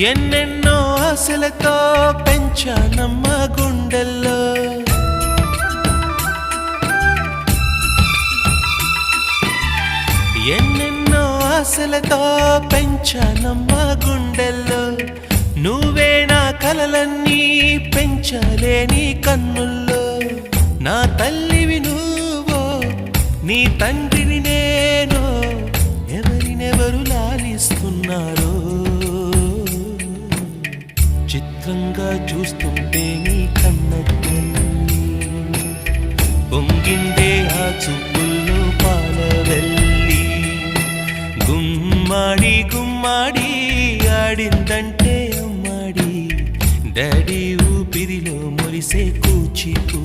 ఎన్నెన్నో ఆశలతో పెంచానమ్మ గుండెల్లో ఎన్నెన్నో ఆశలతో పెంచానమ్మ గుండెల్లో నువ్వే నా కలలన్నీ పెంచాలే నీ కన్నుల్లో నా తల్లివి నువ్వో నీ తండ్రిని నేను ఎవరినెవరు లాలిస్తున్నారో చిత్రంగా చూస్తుంటే నీ కన్నట్టు పొంగిందే ఆ చూపుల్లో పాలవెల్లి గుమ్మాడి గుమ్మాడి ఆడిందంటే అమ్మాడి డాడీ ఊపిరిలో మురిసే కూచిపూ